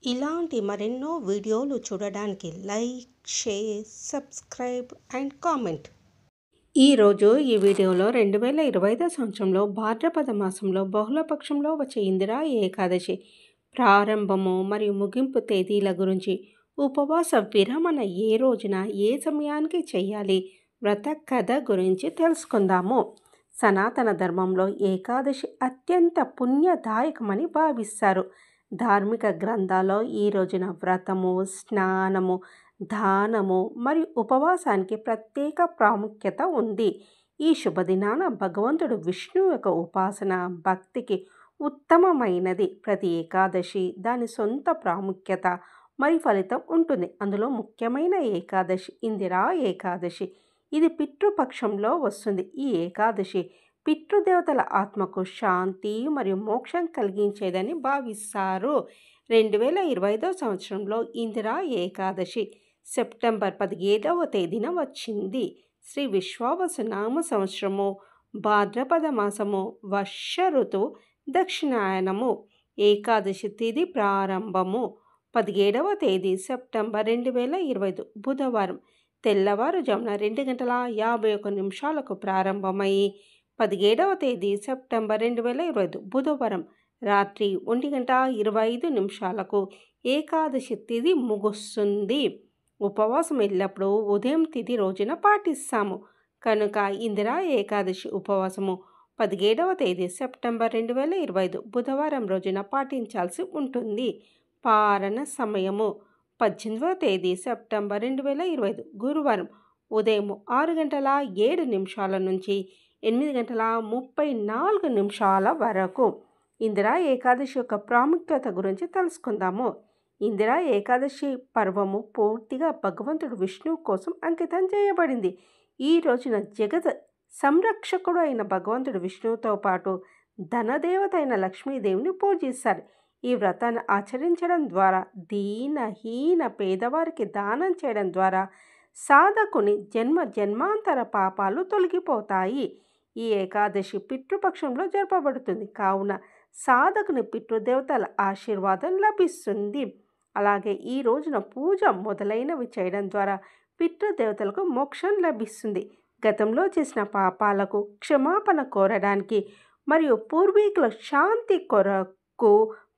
ఇలాంటి మరెన్నో వీడియోలు చూడడానికి like, share, subscribe and comment. ఈరోజు ఈ వీడియోలో 2025 సంవత్సరంలో భాద్రపద మాసంలో బహుళపక్షంలో వచ్చే ఇందిరా ఏకాదశి ప్రారంభము మరియు ముగింపు తేదీల గురించి, ఉపవాస విరమణ ఏ రోజున ఏ సమయానికి చేయాలి, వ్రత కథ గురించి తెలుసుకుందాము. సనాతన ధర్మంలో ఏకాదశి అత్యంత పుణ్యదాయకమని భావిస్తారు. ధార్మిక గ్రంథాల్లో ఈ రోజున వ్రతము, స్నానము, దానము మరియు ఉపవాసానికి ప్రత్యేక ప్రాముఖ్యత ఉంది. ఈ శుభదినాన భగవంతుడు విష్ణువు యొక్క ఉపాసన భక్తికి ఉత్తమమైనది. ప్రతి ఏకాదశి దాని సొంత ప్రాముఖ్యత మరియు ఫలితం ఉంటుంది. అందులో ముఖ్యమైన ఏకాదశి ఇందిరా ఏకాదశి. ఇది పితృపక్షంలో వస్తుంది. ఈ ఏకాదశి పితృదేవతల ఆత్మకు శాంతి మరియు మోక్షం కలిగించేదని భావిస్తారు. 2025 సంవత్సరంలో ఇందిరా ఏకాదశి సెప్టెంబర్ 17వ తేదీన వచ్చింది. శ్రీ విశ్వావసు నామ సంవత్సరము, భాద్రపద మాసము, వర్ష ఋతువు, దక్షిణాయనము. ఏకాదశి తిథి ప్రారంభము 17వ తేదీ సెప్టెంబర్ 2025 బుధవారం తెల్లవారుజామున 2:51 ప్రారంభమై 17వ తేదీ సెప్టెంబర్ 2025 బుధవారం రాత్రి 1:25 ఏకాదశి తిథి ముగుస్తుంది. ఉపవాసం ఎల్లప్పుడూ ఉదయం తిథి రోజున పాటిస్తాము కనుక ఇందిరా ఏకాదశి ఉపవాసము 17వ తేదీ సెప్టెంబర్ 2025 బుధవారం రోజున పాటించాల్సి ఉంటుంది. పారణ సమయము 18వ తేదీ సెప్టెంబర్ 2025 గురువారం ఉదయం 6:07 నుంచి 8:34 వరకు. ఇందిరా ఏకాదశి యొక్క ప్రాముఖ్యత గురించి తెలుసుకుందాము. ఇందిరా ఏకాదశి పర్వము పూర్తిగా భగవంతుడు విష్ణువు కోసం అంకితం చేయబడింది. ఈ రోజున జగత్ సంరక్షకుడు అయిన భగవంతుడు విష్ణువుతో పాటు ధనదేవత అయిన లక్ష్మీదేవిని పూజిస్తారు. ఈ వ్రతాన్ని ఆచరించడం ద్వారా దీనహీన పేదవారికి దానం చేయడం ద్వారా సాధకుని జన్మాంతర పాపాలు తొలగిపోతాయి. ఈ ఏకాదశి పితృపక్షంలో జరపబడుతుంది కావున సాధకుని పితృదేవతల ఆశీర్వాదం లభిస్తుంది. అలాగే ఈ రోజున పూజ మొదలైనవి చేయడం ద్వారా పితృదేవతలకు మోక్షం లభిస్తుంది. గతంలో చేసిన పాపాలకు క్షమాపణ కోరడానికి మరియు పూర్వీకుల శాంతి కొరకు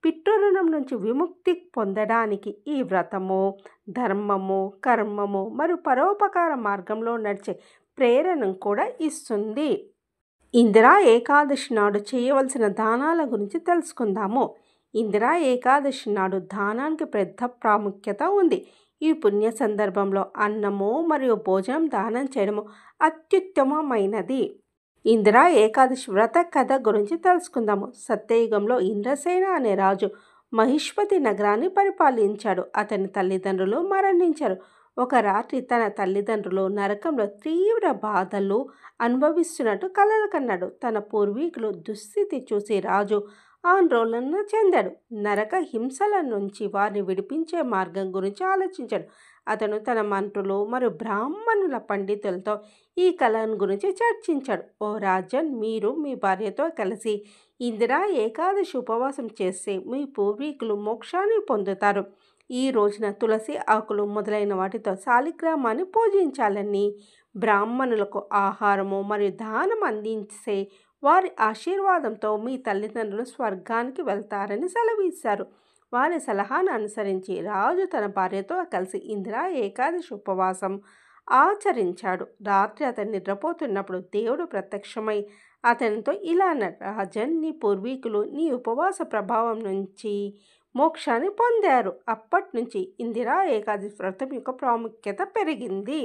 పితృరుణం నుంచి విముక్తి పొందడానికి ఈ వ్రతము ధర్మము, కర్మము మరియు పరోపకార మార్గంలో నడిచే ప్రేరణను కూడా ఇస్తుంది. ఇందిరా ఏకాదశి నాడు చేయవలసిన దానాల గురించి తెలుసుకుందాము. ఇందిరా ఏకాదశి నాడు దానానికి పెద్ద ప్రాముఖ్యత ఉంది. ఈ పుణ్య సందర్భంలో అన్నము మరియు భోజనం దానం చేయడము అత్యుత్తమమైనది. ఇందిరా ఏకాదశి వ్రత కథ గురించి తెలుసుకుందాము. సత్యయుగంలో ఇంద్రసేన అనే రాజు మహిష్మతి నగరాన్ని పరిపాలించాడు. అతని తల్లిదండ్రులు మరణించారు. ఒక రాత్రి తన తల్లిదండ్రులు నరకంలో తీవ్ర బాధలు అనుభవిస్తున్నట్టు కలలు కన్నాడు. తన పూర్వీకులు దుస్థితి చూసి రాజు ఆందోళన చెందాడు. నరక హింసల నుంచి వారిని విడిపించే మార్గం గురించి ఆలోచించాడు. అతను తన మంత్రులు మరియు బ్రాహ్మణుల పండితులతో ఈ కళను గురించి చర్చించాడు. ఓ రాజన్, మీరు మీ భార్యతో కలిసి ఇందిరా ఏకాదశి ఉపవాసం చేస్తే మీ పూర్వీకులు మోక్షాన్ని పొందుతారు. ఈ రోజున తులసి ఆకులు మొదలైన వాటితో శాలిగ్రామాన్ని పూజించాలని, బ్రాహ్మణులకు ఆహారము మరియు దానం అందించే వారి ఆశీర్వాదంతో మీ తల్లిదండ్రులు స్వర్గానికి వెళ్తారని సెలవిస్తారు. వారి సలహాను అనుసరించి రాజు తన భార్యతో కలిసి ఇందిరా ఏకాదశి ఉపవాసం ఆచరించాడు. రాత్రి అతను నిద్రపోతున్నప్పుడు దేవుడు ప్రత్యక్షమై అతనితో ఇలా అన్నాడు: రాజన్, నీ పూర్వీకులు నీ ఉపవాస ప్రభావం నుంచి మోక్షాన్ని పొందారు. అప్పటి నుంచి ఇందిరా ఏకాదశి వ్రతం యొక్క ప్రాముఖ్యత పెరిగింది.